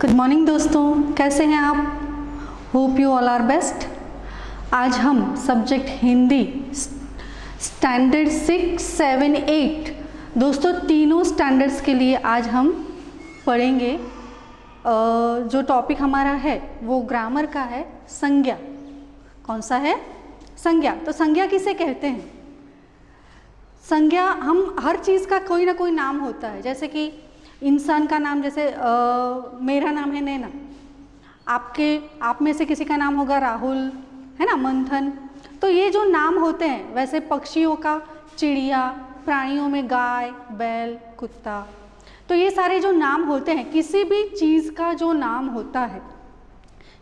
Good morning दोस्तों, कैसे हैं आप? Hope you all are best. आज हम सब्जेक्ट हिंदी स्टैंडर्ड 6, 7, 8 दोस्तों तीनों स्टैंडर्ड्स के लिए आज हम पढ़ेंगे। जो टॉपिक हमारा है वो ग्रामर का है, संज्ञा। कौन सा है? संज्ञा। तो संज्ञा किसे कहते हैं? संज्ञा, हम हर चीज़ का कोई ना कोई नाम होता है। जैसे कि इंसान का नाम, जैसे मेरा नाम है नैना, आप में से किसी का नाम होगा राहुल, है ना, मंथन। तो ये जो नाम होते हैं, वैसे पक्षियों का चिड़िया, प्राणियों में गाय, बैल, कुत्ता। तो ये सारे जो नाम होते हैं, किसी भी चीज़ का जो नाम होता है,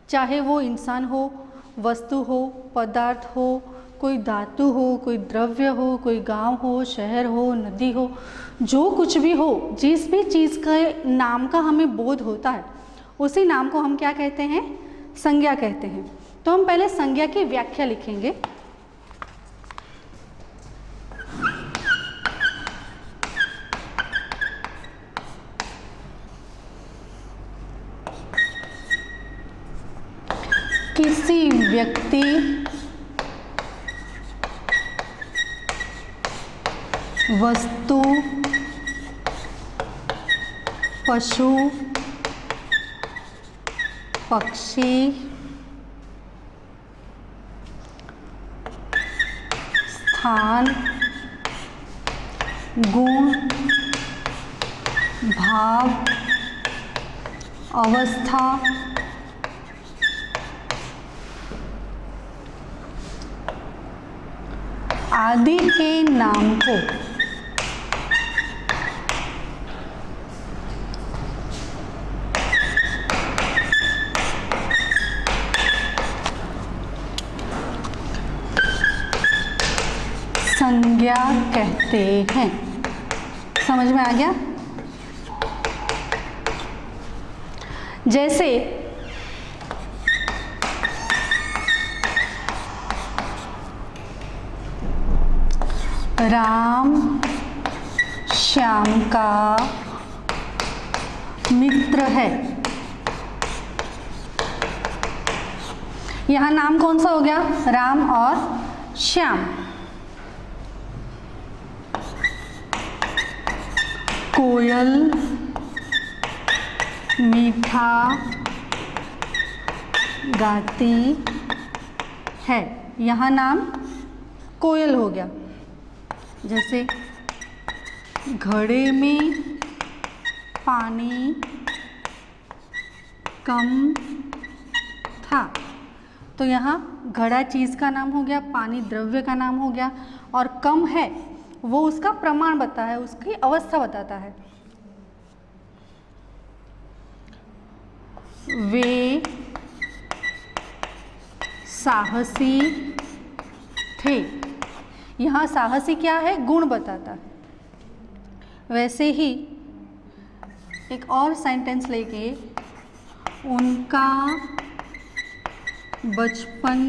चाहे वो इंसान हो, वस्तु हो, पदार्थ हो, कोई धातु हो, कोई द्रव्य हो, कोई गांव हो, शहर हो, नदी हो, जो कुछ भी हो, जिस भी चीज़ के नाम का हमें बोध होता है, उसी नाम को हम क्या कहते हैं? संज्ञा कहते हैं। तो हम पहले संज्ञा की व्याख्या लिखेंगे। किसी व्यक्ति, वस्तु, पशु, पक्षी, स्थान, गुण, भाव, अवस्था, आदि के नाम को संज्ञा कहते हैं। समझ में आ गया? जैसे राम श्याम का मित्र है। यहां नाम कौन सा हो गया? राम और श्याम। कोयल मीठा गाती है। यहाँ नाम कोयल हो गया। जैसे घड़े में पानी कम था, तो यहाँ घड़ा चीज़ का नाम हो गया, पानी द्रव्य का नाम हो गया, और कम है वो उसका प्रमाण बताता है, उसकी अवस्था बताता है। वे साहसी थे। यहाँ साहसी क्या है? गुण बताता है। वैसे ही एक और सेंटेंस लेके, उनका बचपन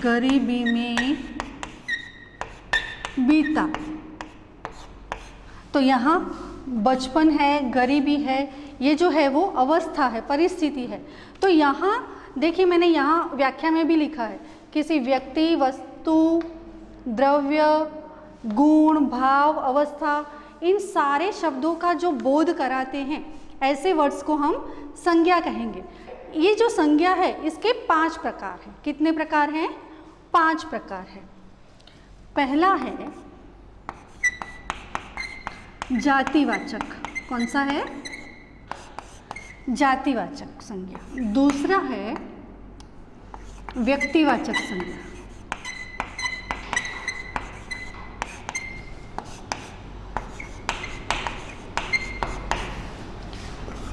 गरीबी में बीता। तो यहाँ बचपन है, गरीबी है, ये जो है वो अवस्था है, परिस्थिति है। तो यहाँ देखिए, मैंने यहाँ व्याख्या में भी लिखा है, किसी व्यक्ति, वस्तु, द्रव्य, गुण, भाव, अवस्था, इन सारे शब्दों का जो बोध कराते हैं, ऐसे वर्ड्स को हम संज्ञा कहेंगे। ये जो संज्ञा है, इसके 5 प्रकार हैं। कितने प्रकार हैं? 5 प्रकार है। पहला है जातिवाचक। कौन सा है? जातिवाचक संज्ञा। दूसरा है व्यक्तिवाचक संज्ञा।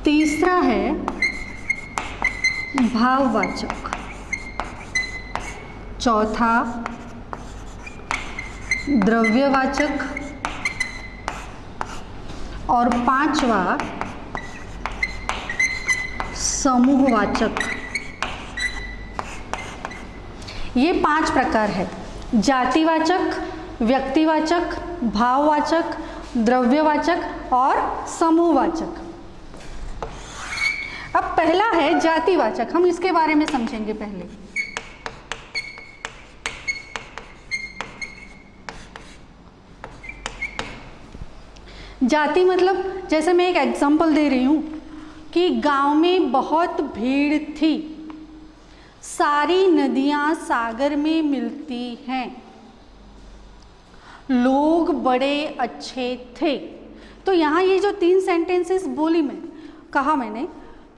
तीसरा है भाववाचक। चौथा द्रव्यवाचक, और 5वां समूहवाचक। ये 5 प्रकार है: जातिवाचक, व्यक्तिवाचक, भाववाचक, द्रव्यवाचक और समूहवाचक। अब पहला है जातिवाचक, हम इसके बारे में समझेंगे पहले। जाति मतलब, जैसे मैं एक एग्जांपल दे रही हूँ कि गांव में बहुत भीड़ थी, सारी नदियाँ सागर में मिलती हैं, लोग बड़े अच्छे थे। तो यहाँ ये जो 3 सेंटेंसेस बोली कहा मैंने,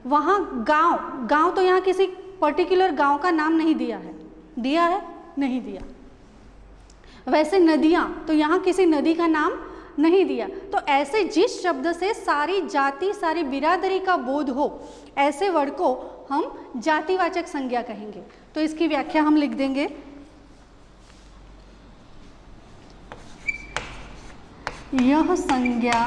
वहाँ गांव तो यहाँ किसी पर्टिकुलर गांव का नाम नहीं दिया है, दिया है? नहीं दिया। वैसे नदियाँ, तो यहाँ किसी नदी का नाम नहीं दिया। तो ऐसे जिस शब्द से सारी जाति, सारी बिरादरी का बोध हो, ऐसे वर्ड को हम जातिवाचक संज्ञा कहेंगे। तो इसकी व्याख्या हम लिख देंगे, यह संज्ञा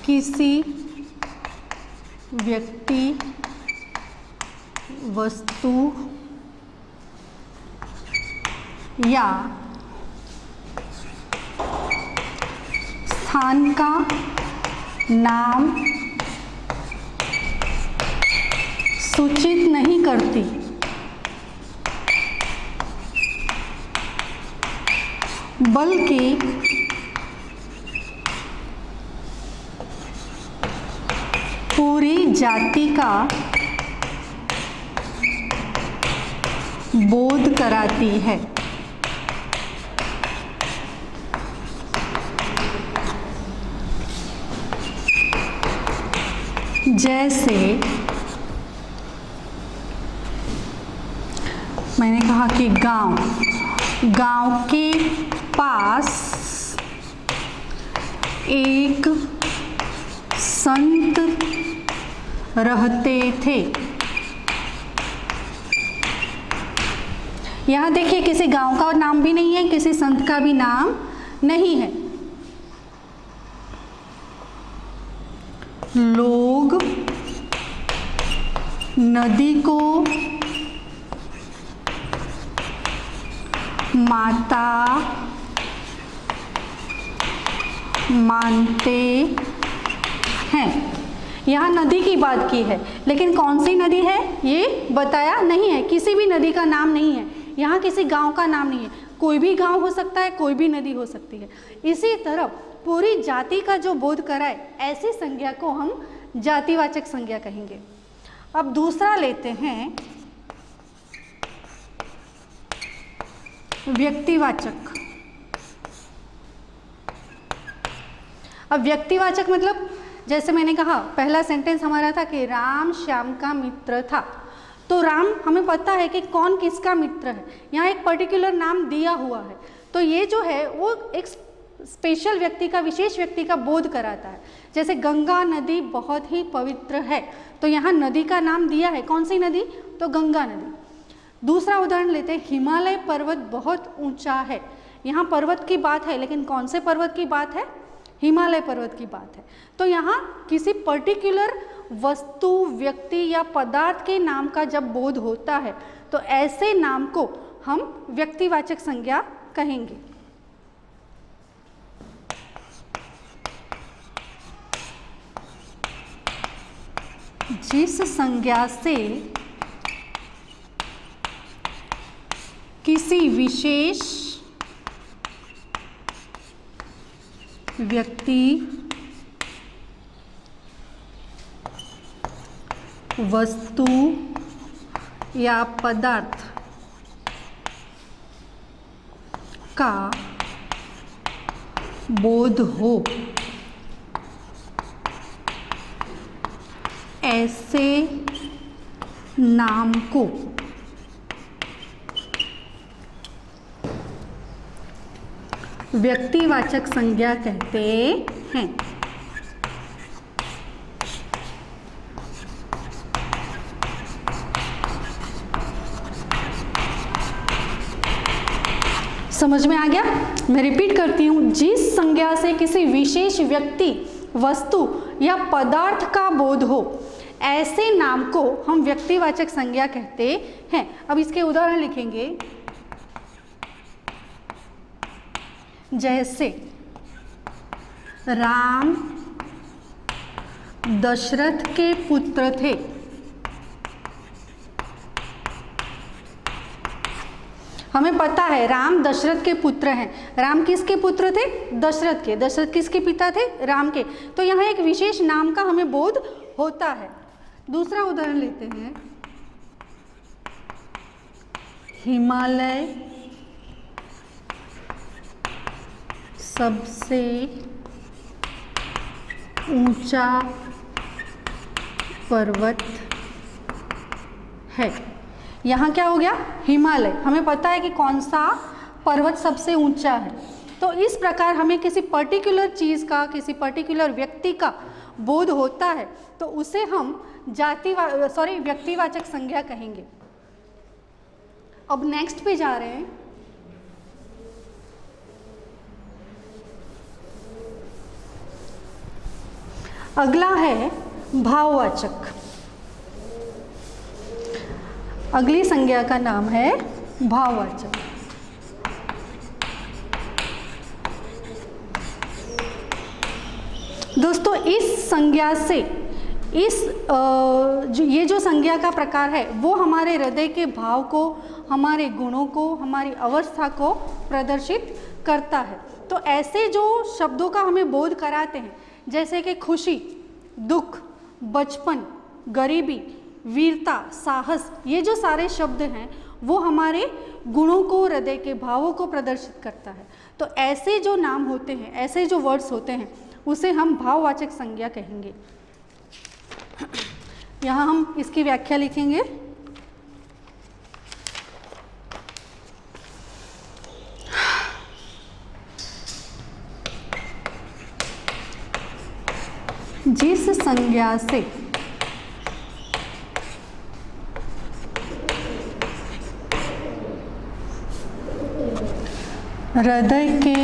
किसी व्यक्ति, वस्तु या स्थान का नाम सूचित नहीं करती, बल्कि पूरी जाति का बोध कराती है। जैसे मैंने कहा कि गांव के पास एक संत रहते थे। यहाँ देखिए, किसी गांव का नाम भी नहीं है, किसी संत का भी नाम नहीं है। लोग नदी को माता मानते हैं। यहाँ नदी की बात की है, लेकिन कौन सी नदी है ये बताया नहीं है, किसी भी नदी का नाम नहीं है, यहाँ किसी गांव का नाम नहीं है। कोई भी गांव हो सकता है, कोई भी नदी हो सकती है। इसी तरह पूरी जाति का जो बोध कराए, ऐसी संज्ञा को हम जातिवाचक संज्ञा कहेंगे। अब दूसरा लेते हैं व्यक्तिवाचक। अब व्यक्तिवाचक मतलब, जैसे मैंने कहा, पहला सेंटेंस हमारा था कि राम श्याम का मित्र था। तो राम, हमें पता है कि कौन किसका मित्र है, यहाँ एक पर्टिकुलर नाम दिया हुआ है। तो ये जो है वो एक स्पेशल व्यक्ति का, विशेष व्यक्ति का बोध कराता है। जैसे गंगा नदी बहुत ही पवित्र है, तो यहाँ नदी का नाम दिया है, कौन सी नदी? तो गंगा नदी। दूसरा उदाहरण लेते हैं, हिमालय पर्वत बहुत ऊंचा है। यहाँ पर्वत की बात है, लेकिन कौन से पर्वत की बात है? हिमालय पर्वत की बात है। तो यहाँ किसी पर्टिकुलर वस्तु, व्यक्ति या पदार्थ के नाम का जब बोध होता है, तो ऐसे नाम को हम व्यक्तिवाचक संज्ञा कहेंगे। जिस संज्ञा से किसी विशेष व्यक्ति, वस्तु या पदार्थ का बोध हो, ऐसे नाम को व्यक्तिवाचक संज्ञा कहते हैं। समझ में आ गया? मैं रिपीट करती हूँ, जिस संज्ञा से किसी विशेष व्यक्ति, वस्तु या पदार्थ का बोध हो, ऐसे नाम को हम व्यक्तिवाचक संज्ञा कहते हैं। अब इसके उदाहरण लिखेंगे। जैसे राम दशरथ के पुत्र थे। हमें पता है राम दशरथ के पुत्र हैं। राम किसके पुत्र थे? दशरथ के। दशरथ किसके पिता थे? राम के। तो यहाँ एक विशेष नाम का हमें बोध होता है। दूसरा उदाहरण लेते हैं, हिमालय सबसे ऊंचा पर्वत है। यहाँ क्या हो गया? हिमालय। हमें पता है कि कौन सा पर्वत सबसे ऊंचा है। तो इस प्रकार हमें किसी पर्टिकुलर चीज़ का, किसी पर्टिकुलर व्यक्ति का बोध होता है तो उसे हम व्यक्तिवाचक संज्ञा कहेंगे। अब नेक्स्ट पे जा रहे हैं। अगला है भाववाचक। अगली संज्ञा का नाम है भाववाचक। दोस्तों इस संज्ञा से ये जो संज्ञा का प्रकार है वो हमारे हृदय के भाव को, हमारे गुणों को, हमारी अवस्था को प्रदर्शित करता है। तो ऐसे जो शब्दों का हमें बोध कराते हैं, जैसे कि खुशी, दुख, बचपन, गरीबी, वीरता, साहस, ये जो सारे शब्द हैं वो हमारे गुणों को, हृदय के भावों को प्रदर्शित करता है। तो ऐसे जो नाम होते हैं, ऐसे जो वर्ड्स होते हैं उसे हम भाववाचक संज्ञा कहेंगे। यहाँ हम इसकी व्याख्या लिखेंगे। जिस संज्ञा से हृदय के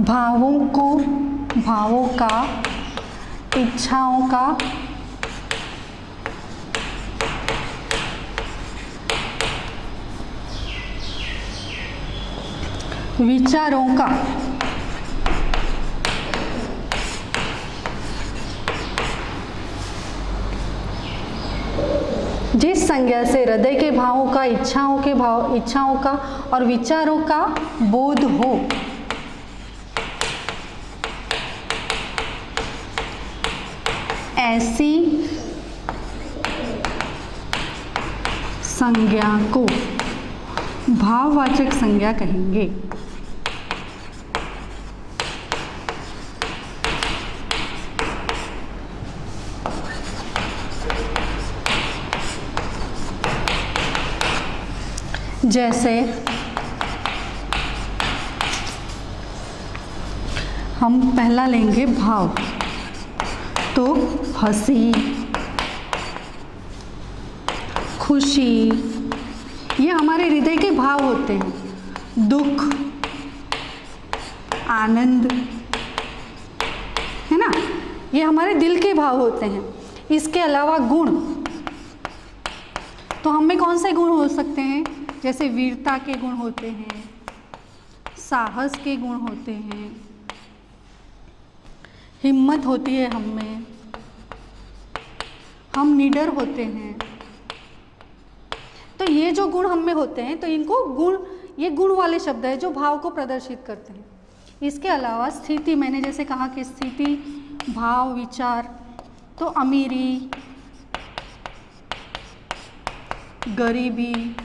भावों का, इच्छाओं का, विचारों का जिस संज्ञा से हृदय के भावों का, इच्छाओं का और विचारों का बोध हो, ऐसी संज्ञा को भाववाचक संज्ञा कहेंगे। जैसे हम पहला लेंगे भाव, तो हंसी, खुशी, ये हमारे हृदय के भाव होते हैं। दुख, आनंद, है ना, ये हमारे दिल के भाव होते हैं। इसके अलावा गुण, तो हम में कौन से गुण हो सकते हैं? जैसे वीरता के गुण होते हैं, साहस के गुण होते हैं, हिम्मत होती है हम में, हम निडर होते हैं। तो ये जो गुण हम में होते हैं, तो इनको गुण, ये गुण वाले शब्द है जो भाव को प्रदर्शित करते हैं। इसके अलावा स्थिति, मैंने जैसे कहा कि स्थिति, भाव, विचार, तो अमीरी, गरीबी,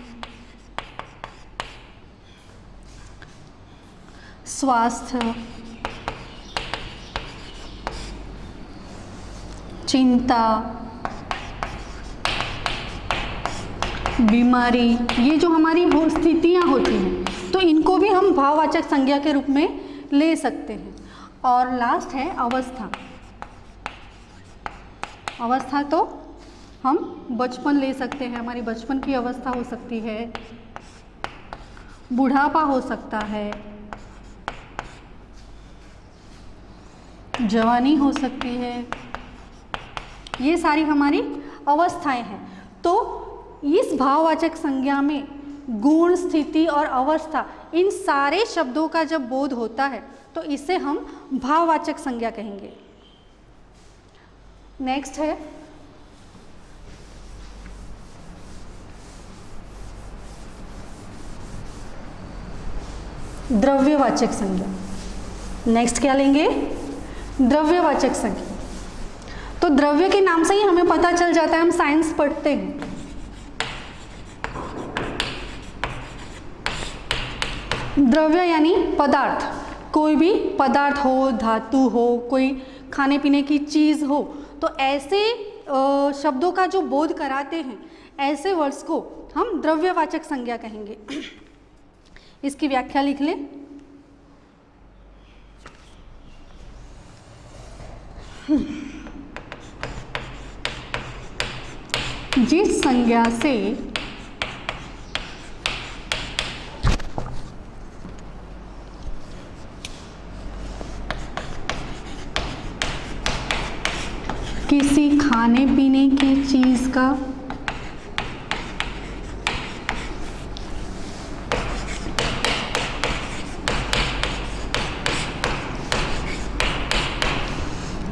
स्वास्थ्य, चिंता, बीमारी, ये जो हमारी स्थितियाँ होती हैं तो इनको भी हम भाववाचक संज्ञा के रूप में ले सकते हैं। और लास्ट है अवस्था। अवस्था तो हम बचपन ले सकते हैं, हमारी बचपन की अवस्था हो सकती है, बुढ़ापा हो सकता है, जवानी हो सकती है, ये सारी हमारी अवस्थाएं हैं। तो इस भाववाचक संज्ञा में गुण, स्थिति और अवस्था, इन सारे शब्दों का जब बोध होता है तो इसे हम भाववाचक संज्ञा कहेंगे। नेक्स्ट है द्रव्यवाचक संज्ञा। नेक्स्ट क्या लेंगे? द्रव्यवाचक संज्ञा। तो द्रव्य के नाम से ही हमें पता चल जाता है, हम साइंस पढ़ते हैं। द्रव्य यानी पदार्थ, कोई भी पदार्थ हो, धातु हो, कोई खाने पीने की चीज़ हो, तो ऐसे शब्दों का जो बोध कराते हैं, ऐसे वर्ड्स को हम द्रव्यवाचक संज्ञा कहेंगे। इसकी व्याख्या लिख लें। जिस संज्ञा से किसी खाने पीने की चीज का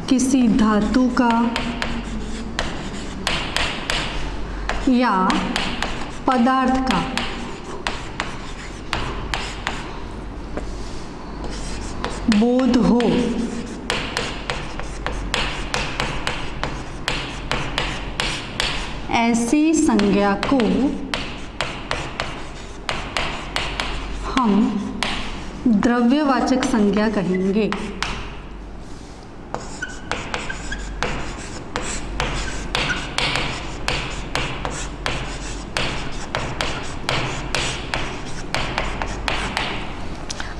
किसी धातु का या पदार्थ का बोध हो, ऐसी संज्ञा को हम द्रव्यवाचक संज्ञा कहेंगे।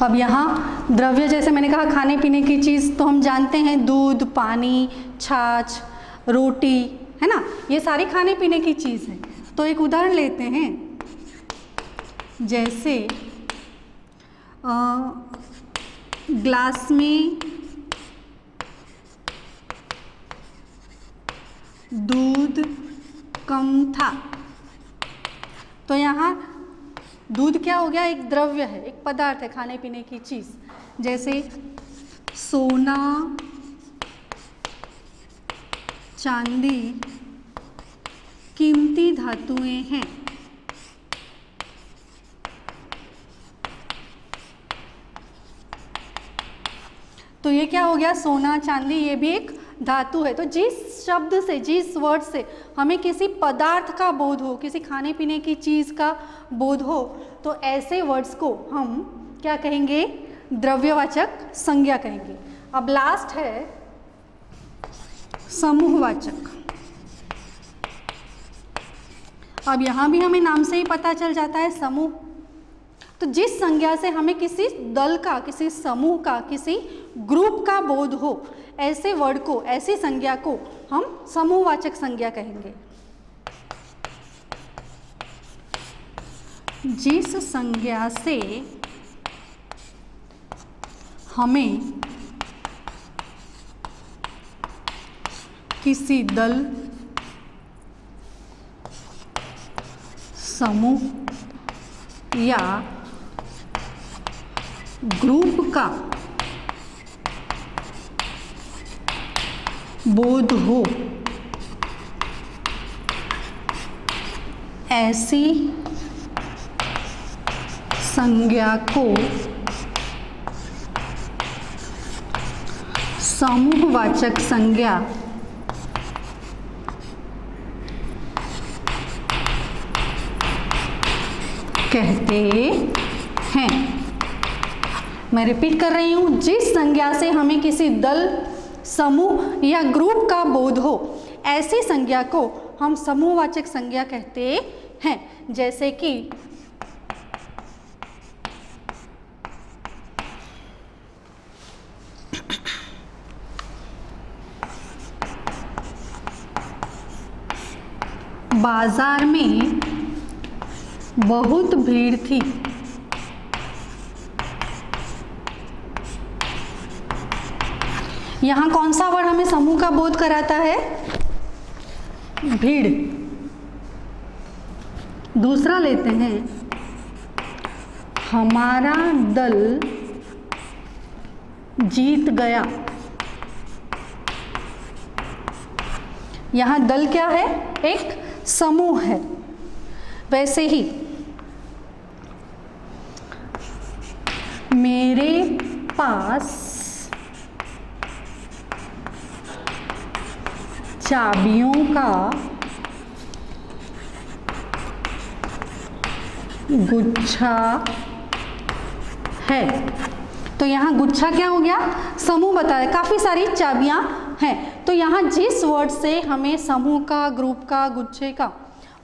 अब यहाँ द्रव्य, जैसे मैंने कहा खाने पीने की चीज़, तो हम जानते हैं दूध, पानी, छाछ, रोटी, है ना, ये सारी खाने पीने की चीज़ है। तो एक उदाहरण लेते हैं, जैसे ग्लास में दूध कम था, तो यहाँ दूध क्या हो गया? एक द्रव्य है, एक पदार्थ है, खाने पीने की चीज़। जैसे सोना, चांदी कीमती धातुएं हैं। तो ये क्या हो गया? सोना, चांदी, ये भी एक धातु है। तो जिस शब्द से, जिस वर्ड से हमें किसी पदार्थ का बोध हो, किसी खाने पीने की चीज़ का बोध हो, तो ऐसे वर्ड्स को हम क्या कहेंगे? द्रव्यवाचक संज्ञा कहेंगे। अब लास्ट है समूहवाचक। अब यहाँ भी हमें नाम से ही पता चल जाता है, समूह। तो जिस संज्ञा से हमें किसी दल का, किसी समूह का, किसी ग्रुप का बोध हो, ऐसे वर्ड को, ऐसी संज्ञा को हम समूहवाचक संज्ञा कहेंगे। जिस संज्ञा से हमें किसी दल, समूह या ग्रुप का बोध हो, ऐसी संज्ञा को समूहवाचक संज्ञा कहते हैं। मैं रिपीट कर रही हूँ, जिस संज्ञा से हमें किसी दल, समूह या ग्रुप का बोध हो, ऐसी संज्ञा को हम समूहवाचक संज्ञा कहते हैं। जैसे कि बाजार में बहुत भीड़ थी। यहाँ कौन सा वर्ड हमें समूह का बोध कराता है? भीड़। दूसरा लेते हैं, हमारा दल जीत गया। यहाँ दल क्या है? एक समूह है। वैसे ही मेरे पास चाबियों का गुच्छा है। तो यहाँ गुच्छा क्या हो गया? समूह बता रहे, काफ़ी सारी चाबियाँ हैं। तो यहाँ जिस वर्ड से हमें समूह का, ग्रुप का, गुच्छे का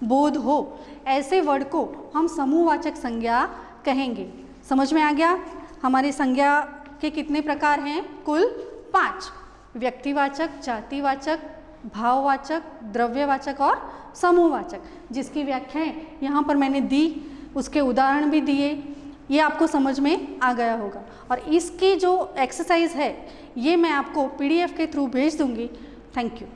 बोध हो, ऐसे वर्ड को हम समूहवाचक संज्ञा कहेंगे। समझ में आ गया? हमारी संज्ञा के कितने प्रकार हैं? कुल 5। व्यक्तिवाचक, जातिवाचक, भाववाचक, द्रव्यवाचक और समूहवाचक, जिसकी व्याख्याएं यहाँ पर मैंने दी, उसके उदाहरण भी दिए। ये आपको समझ में आ गया होगा। और इसकी जो एक्सरसाइज है ये मैं आपको PDF के थ्रू भेज दूंगी। Thank you.